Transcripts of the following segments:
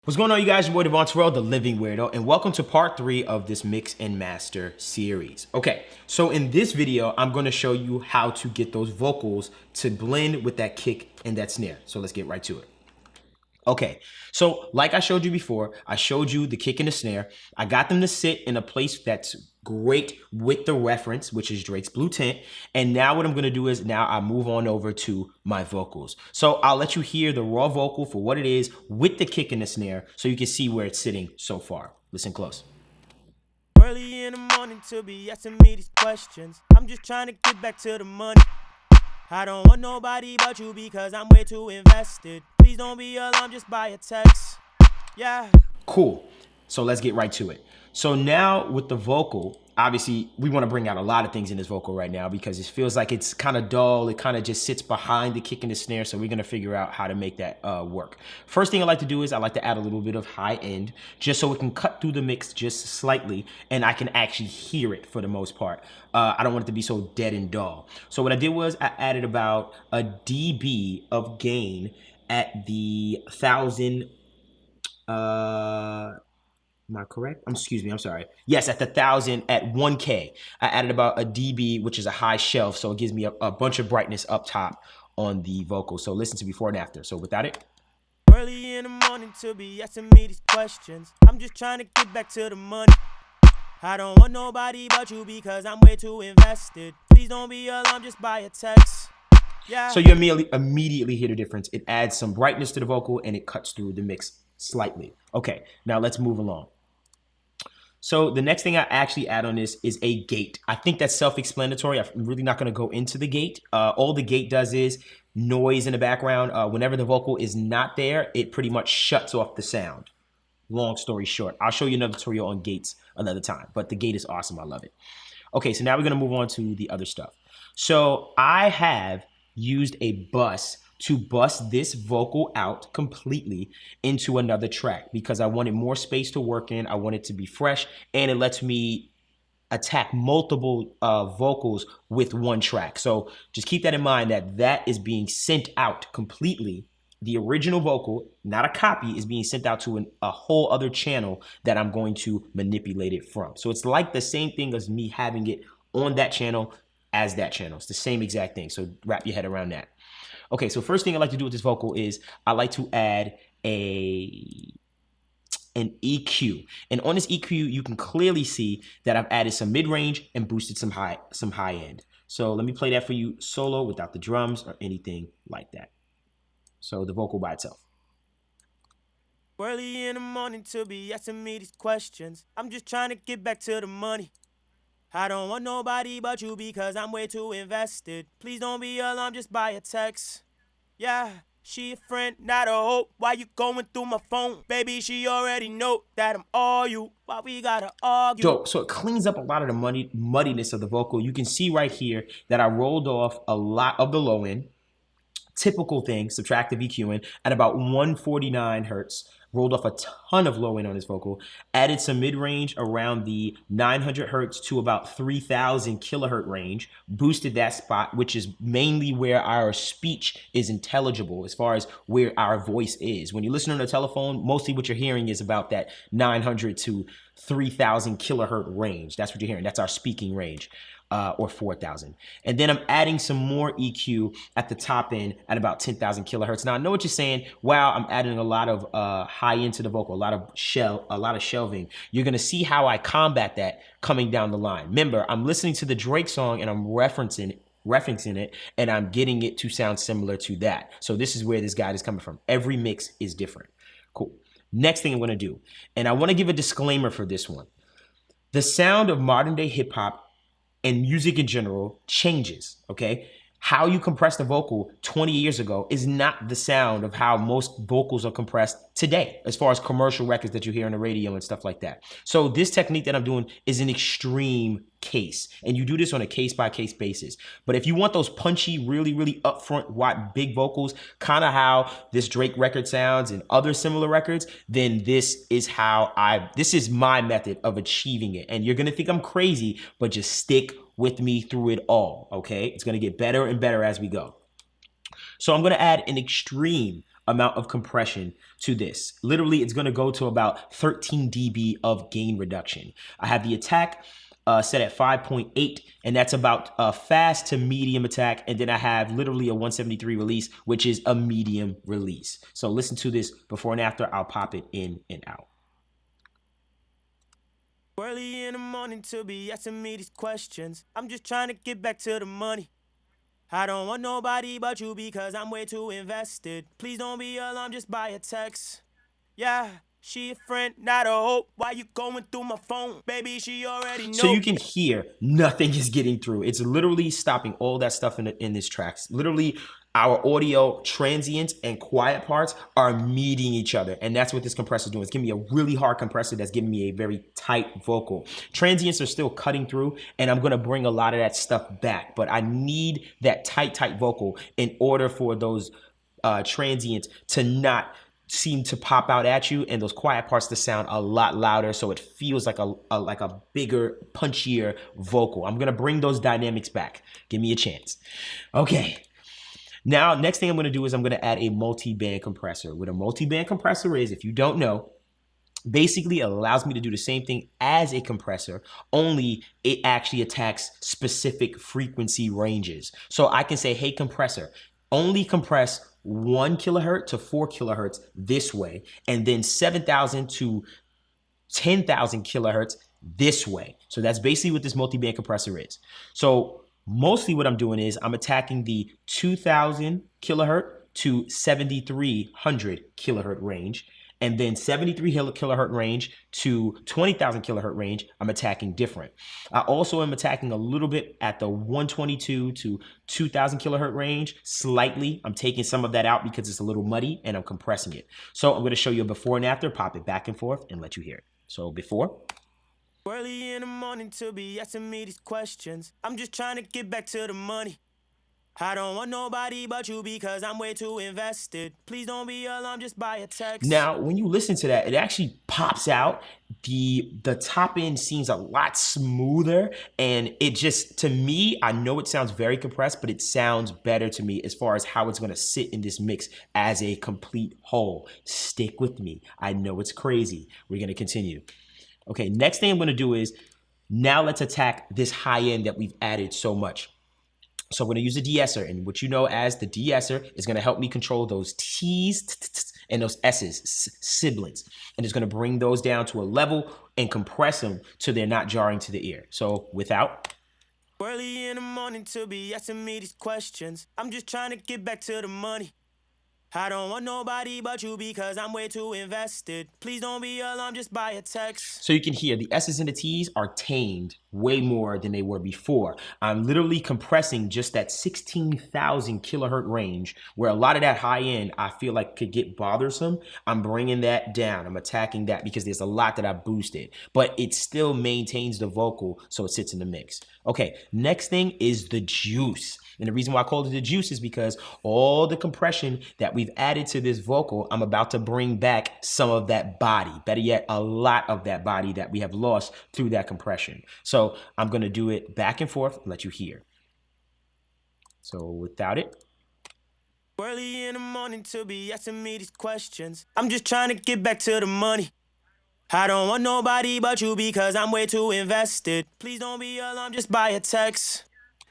What's going on, you guys? Your boy Devon Terrell, the Living Weirdo, and welcome to part 3 of this mix and master series. Okay, so in this video, I'm going to show you how to get those vocals to blend with that kick and that snare. So let's get right to it. Okay, so like I showed you before, I showed you the kick and the snare. I got them to sit in a place that's great with the reference, which is Drake's Blue Tint. And now what I'm gonna do is now I move on over to my vocals. So I'll let you hear the raw vocal for what it is with the kick and the snare so you can see where it's sitting so far. Listen close. Early in the morning to be asking me these questions. I'm just trying to get back to the money. I don't want nobody but you because I'm way too invested. Please don't be alarmed just by a text. Yeah. Cool. So let's get right to it. So now with the vocal, obviously we want to bring out a lot of things in this vocal right now because it feels like it's kind of dull. It kind of just sits behind the kick and the snare. So we're going to figure out how to make that work. First thing I like to do is I like to add a little bit of high end just so it can cut through the mix just slightly and I can actually hear it for the most part. I don't want it to be so dead and dull. So what I did was I added about a dB of gain at the 1000 am I correct? Excuse me, I'm sorry. Yes, at the 1000 at 1K. I added about a dB, which is a high shelf, so it gives me a bunch of brightness up top on the vocal. So listen to before and after. So without it. Early in the morning to be asking me these questions. I'm just trying to get back to the money. I don't want nobody but you because I'm way too invested. Please don't be alarmed just by a text. Yeah. So you immediately hear the difference. It adds some brightness to the vocal and it cuts through the mix slightly. Okay, now let's move along. So the next thing I actually add on this is a gate. I think that's self-explanatory. I'm really not going to go into the gate. All the gate does is noise in the background. Whenever the vocal is not there, it pretty much shuts off the sound. Long story short, I'll show you another tutorial on gates another time, but the gate is awesome. I love it. Okay, so now we're going to move on to the other stuff. So I have used a bus to bust this vocal out completely into another track because I wanted more space to work in. I want it to be fresh, and it lets me attack multiple vocals with one track. So just keep that in mind that is being sent out completely. The original vocal, not a copy, is being sent out to a whole other channel that I'm going to manipulate it from. So it's like the same thing as me having it on that channel as that channel. It's the same exact thing. So wrap your head around that. Okay, so first thing I like to do with this vocal is I like to add an EQ. And on this EQ, you can clearly see that I've added some mid-range and boosted some high end. So let me play that for you solo without the drums or anything like that. So the vocal by itself. Early in the morning to be asking me these questions. I'm just trying to get back to the money. I don't want nobody but you because I'm way too invested. Please don't be alarmed just by a text. Yeah, she a friend, not a hope. Why you going through my phone? Baby, she already know that I'm all you. Why we gotta argue? Dope. So it cleans up a lot of the muddiness of the vocal. You can see right here that I rolled off a lot of the low end. Typical thing, subtractive EQing at about 149 hertz. Rolled off a ton of low end on this vocal, added some mid-range around the 900 hertz to about 3000 kilohertz range, boosted that spot, which is mainly where our speech is intelligible as far as where our voice is. When you listen on the telephone, mostly what you're hearing is about that 900 to 3000 kilohertz range. That's what you're hearing. That's our speaking range. Or 4,000. And then I'm adding some more EQ at the top end at about 10,000 kilohertz. Now I know what you're saying. Wow, I'm adding a lot of high end to the vocal, a lot of shelving. You're gonna see how I combat that coming down the line. Remember, I'm listening to the Drake song and I'm referencing it, and I'm getting it to sound similar to that. So this is where this guide is coming from. Every mix is different. Cool. Next thing I'm gonna do, and I wanna give a disclaimer for this one. The sound of modern day hip hop and music in general changes, okay? How you compress the vocal 20 years ago is not the sound of how most vocals are compressed today, as far as commercial records that you hear on the radio and stuff like that. So this technique that I'm doing is an extreme case, and you do this on a case-by-case basis. But if you want those punchy, really, really upfront, wide, big vocals, kind of how this Drake record sounds and other similar records, then this is my method of achieving it. And you're gonna think I'm crazy, but just stick with me through it all, okay? It's gonna get better and better as we go. So I'm gonna add an extreme amount of compression to this. Literally, it's going to go to about 13 dB of gain reduction. I have the attack set at 5.8, and that's about a fast to medium attack. And then I have literally a 173 release, which is a medium release. So listen to this before and after. I'll pop it in and out. Early in the morning to be asking me these questions. I'm just trying to get back to the money. I don't want nobody but you because I'm way too invested. Please don't be alarmed just by a text. Yeah, she a friend, not a hope. Why you going through my phone? Baby, she already knows. So you can hear nothing is getting through. It's literally stopping all that stuff in this track. Literally, our audio transients and quiet parts are meeting each other. And that's what this compressor is doing. It's giving me a really hard compressor that's giving me a very tight vocal. Transients are still cutting through, and I'm going to bring a lot of that stuff back. But I need that tight vocal in order for those transients to not seem to pop out at you, and those quiet parts to sound a lot louder, so it feels like a bigger, punchier vocal. I'm gonna bring those dynamics back. Give me a chance. Okay. Now, next thing I'm gonna do is I'm gonna add a multi-band compressor. What a multi-band compressor is, if you don't know, basically it allows me to do the same thing as a compressor, only it actually attacks specific frequency ranges. So I can say, hey, compressor, only compress 1 kilohertz to 4 kilohertz this way, and then 7,000 to 10,000 kilohertz this way. So that's basically what this multi-band compressor is. So mostly what I'm doing is I'm attacking the 2,000 kilohertz to 7,300 kilohertz range, and then 73 kilohertz range to 20,000 kilohertz range, I'm attacking different. I also am attacking a little bit at the 122 to 2,000 kilohertz range, slightly. I'm taking some of that out because it's a little muddy, and I'm compressing it. So I'm going to show you a before and after, pop it back and forth, and let you hear it. So before. Early in the morning to be asking me these questions. I'm just trying to get back to the money. I don't want nobody but you because I'm way too invested. Please don't be alarmed just by a text. Now, when you listen to that, it actually pops out. The top end seems a lot smoother, and it just, to me, I know it sounds very compressed, but it sounds better to me as far as how it's going to sit in this mix as a complete whole. Stick with me. I know it's crazy. We're going to continue. Okay, next thing I'm going to do is, now let's attack this high end that we've added so much. So I'm going to use the De-Esser, and what you know as the De-Esser is going to help me control those T's and those S's, sibilants, and it's going to bring those down to a level and compress them so they're not jarring to the ear. So without. Early in the morning to be asking me these questions. I'm just trying to get back to the money. I don't want nobody but you because I'm way too invested. Please don't be alarmed just by a text. So you can hear the S's and the T's are tamed way more than they were before. I'm literally compressing just that 16,000 kilohertz range, where a lot of that high end I feel like could get bothersome. I'm bringing that down. I'm attacking that because there's a lot that I boosted, but it still maintains the vocal so it sits in the mix. Okay, next thing is the juice. And the reason why I called it the juice is because all the compression that we've added to this vocal, I'm about to bring back some of that body. Better yet, a lot of that body that we have lost through that compression. So I'm going to do it back and forth and let you hear. So without it. Early in the morning to be asking me these questions. I'm just trying to get back to the money. I don't want nobody but you because I'm way too invested. Please don't be alarmed just by a text.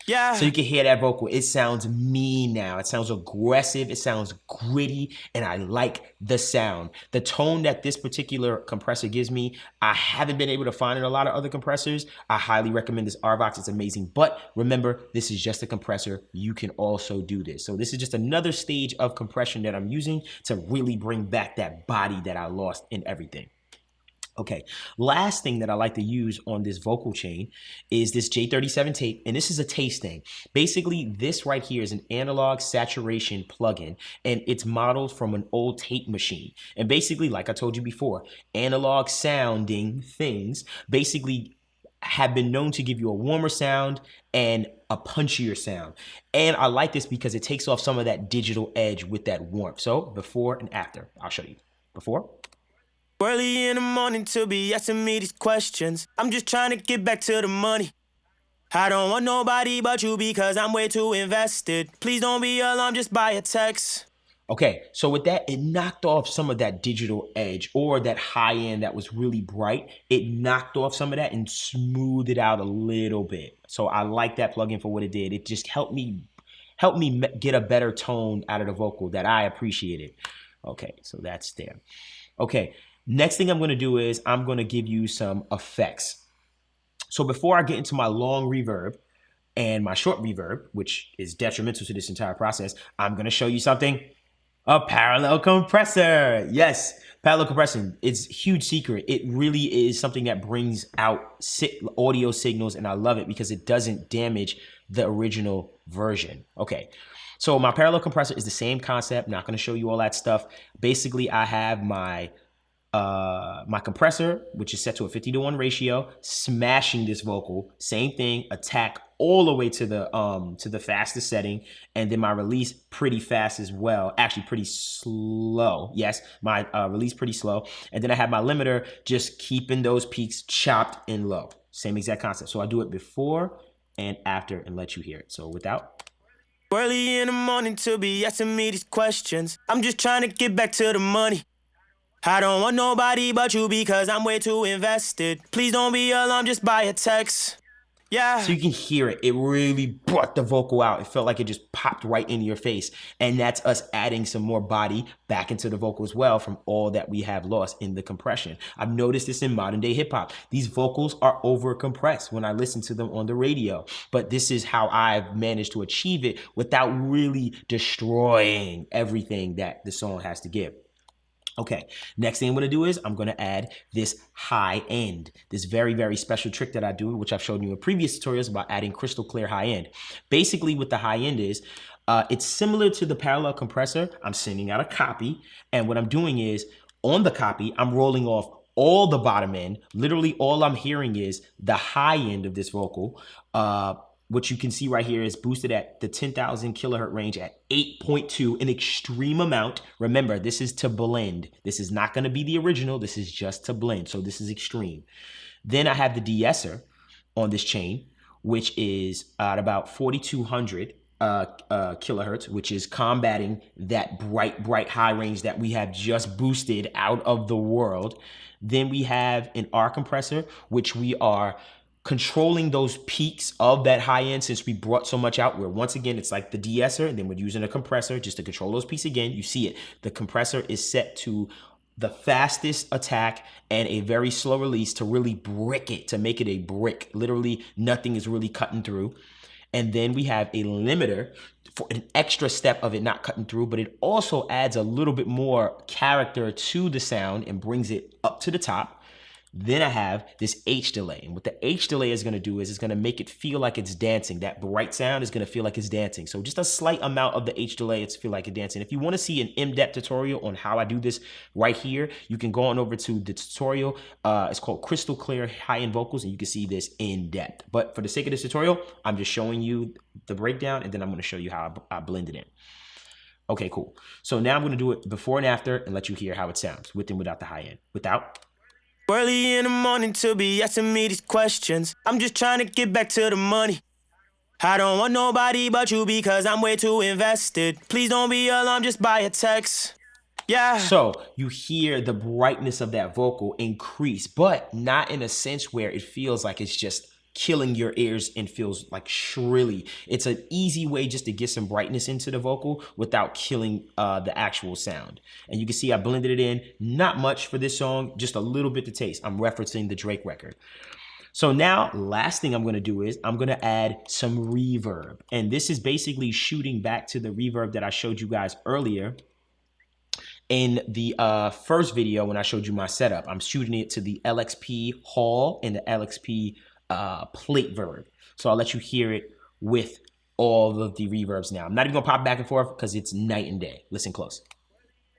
Yeah. So you can hear that vocal. It sounds mean now. It sounds aggressive. It sounds gritty, and I like the sound. The tone that this particular compressor gives me, I haven't been able to find in a lot of other compressors. I highly recommend this RVox. It's amazing. But remember, this is just a compressor. You can also do this. So this is just another stage of compression that I'm using to really bring back that body that I lost in everything. Okay, last thing that I like to use on this vocal chain is this J37 tape, and this is a taste thing. Basically, this right here is an analog saturation plugin, and it's modeled from an old tape machine. And basically, like I told you before, analog sounding things basically have been known to give you a warmer sound and a punchier sound. And I like this because it takes off some of that digital edge with that warmth. So before and after, I'll show you. Before. Early in the morning to be asking me these questions. I'm just trying to get back to the money. I don't want nobody but you because I'm way too invested. Please don't be alarmed just by a text. Okay, so with that, it knocked off some of that digital edge or that high end that was really bright. It knocked off some of that and smoothed it out a little bit. So I like that plugin for what it did. It just helped me get a better tone out of the vocal that I appreciated. Okay, so that's there. Okay, next thing I'm going to do is I'm going to give you some effects. So before I get into my long reverb and my short reverb, which is detrimental to this entire process, I'm going to show you something. A parallel compressor. Yes, parallel compression. It's a huge secret. It really is something that brings out audio signals, and I love it because it doesn't damage the original version. Okay, so my parallel compressor is the same concept. Not going to show you all that stuff. Basically, I have my compressor, which is set to a 50-to-1 ratio, smashing this vocal. Same thing, attack all the way to the fastest setting, and then my release pretty fast as well. Actually, pretty slow. Yes, my release pretty slow, and then I have my limiter just keeping those peaks chopped and low. Same exact concept. So I do it before and after and let you hear it. So without. Early in the morning to be asking me these questions. I'm just trying to get back to the money. I don't want nobody but you because I'm way too invested. Please don't be alarmed, just buy a text. Yeah. So you can hear it. It really brought the vocal out. It felt like it just popped right into your face. And that's us adding some more body back into the vocal as well from all that we have lost in the compression. I've noticed this in modern day hip hop. These vocals are over compressed when I listen to them on the radio. But this is how I've managed to achieve it without really destroying everything that the song has to give. Okay, next thing I'm going to do is I'm going to add this high end, this very, very special trick that I do, which I've shown you in previous tutorials about adding crystal clear high end. Basically, what the high end is, it's similar to the parallel compressor. I'm sending out a copy, and what I'm doing is on the copy, I'm rolling off all the bottom end. Literally, all I'm hearing is the high end of this vocal. What you can see right here is boosted at the 10,000 kilohertz range at 8.2, an extreme amount. Remember, this is to blend. This is not going to be the original. This is just to blend. So this is extreme. Then I have the De-Esser on this chain, which is at about 4,200 kilohertz, which is combating that bright high range that we have just boosted out of the world. Then we have an R compressor, which we are controlling those peaks of that high end since we brought so much out, where once again it's like the De-Esser, and then we're using a compressor just to control those peaks again. You see it, the compressor is set to the fastest attack and a very slow release to really brick it, to make it a brick. Literally nothing is really cutting through. And then we have a limiter for an extra step of it not cutting through, but it also adds a little bit more character to the sound and brings it up to the top. Then I have this H delay. And what the H delay is going to do is it's going to make it feel like it's dancing. That bright sound is going to feel like it's dancing. So just a slight amount of the H delay, it's feel like it's dancing. If you want to see an in-depth tutorial on how I do this right here, you can go on over to the tutorial. It's called Crystal Clear High-End Vocals, and you can see this in depth. But for the sake of this tutorial, I'm just showing you the breakdown, and then I'm going to show you how I blend it in. Okay, cool. So now I'm going to do it before and after and let you hear how it sounds with and without the high end. Without. Early in the morning to be asking me these questions. I'm just trying to get back to the money. I don't want nobody but you because I'm way too invested. Please don't be alarmed, just buy a text. Yeah. So you hear the brightness of that vocal increase, but not in a sense where it feels like it's just killing your ears and feels like shrilly. It's an easy way just to get some brightness into the vocal without killing the actual sound. And you can see I blended it in, not much for this song, just a little bit to taste. I'm referencing the Drake record. So now, last thing I'm going to do is I'm going to add some reverb. And this is basically shooting back to the reverb that I showed you guys earlier in the first video when I showed you my setup. I'm shooting it to the LXP Hall and the LXP plate verb. So I'll let you hear it with all of the reverbs now. I'm not even gonna pop back and forth because it's night and day. Listen close.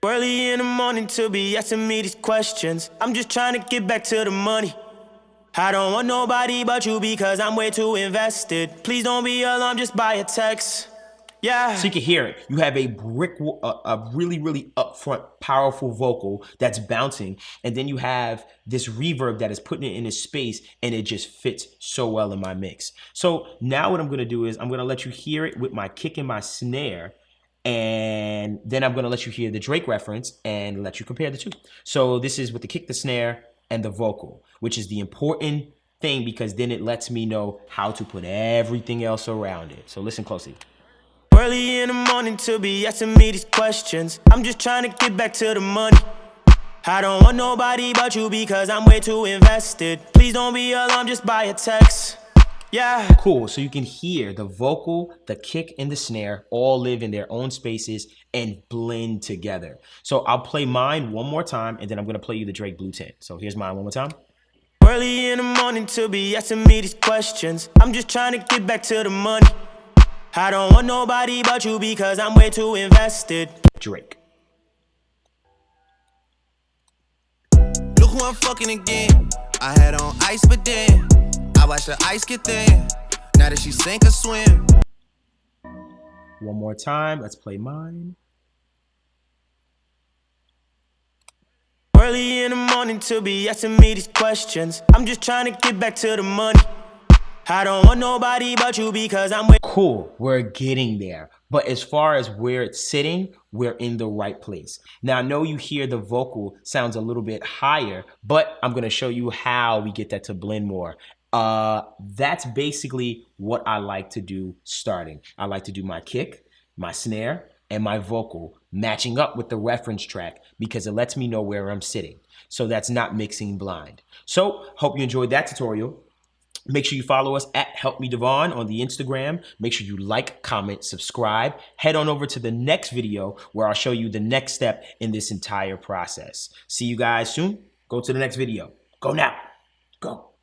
Early in the morning to be asking me these questions. I'm just trying to get back to the money. I don't want nobody but you because I'm way too invested. Please don't be alarmed, just buy a text. Yeah. So you can hear it. You have a really, really upfront, powerful vocal that's bouncing. And then you have this reverb that is putting it in a space, and it just fits so well in my mix. So now what I'm going to do is I'm going to let you hear it with my kick and my snare. And then I'm going to let you hear the Drake reference and let you compare the two. So this is with the kick, the snare, and the vocal, which is the important thing because then it lets me know how to put everything else around it. So listen closely. Early in the morning to be asking me these questions. I'm just trying to get back to the money. I don't want nobody but you because I'm way too invested. Please don't be alarmed, just buy a text. Yeah. Cool. So you can hear the vocal, the kick, and the snare all live in their own spaces and blend together. So I'll play mine one more time, and then I'm going to play you the Drake Blue Tint. So here's mine one more time. Early in the morning to be asking me these questions. I'm just trying to get back to the money. I don't want nobody but you because I'm way too invested. Drake. Look who I'm fucking again. I had on ice, but then I watched the ice get thin. Now that she sink or swim. One more time. Let's play mine. Early in the morning to be asking me these questions. I'm just trying to get back to the money. I don't want nobody but you because I'm way. Cool. We're getting there. But as far as where it's sitting, we're in the right place. Now, I know you hear the vocal sounds a little bit higher, but I'm going to show you how we get that to blend more. That's basically what I like to do starting. I like to do my kick, my snare, and my vocal matching up with the reference track because it lets me know where I'm sitting. So that's not mixing blind. So hope you enjoyed that tutorial. Make sure you follow us at HelpMeDevon on the Instagram. Make sure you like, comment, subscribe. Head on over to the next video where I'll show you the next step in this entire process. See you guys soon. Go to the next video. Go now. Go.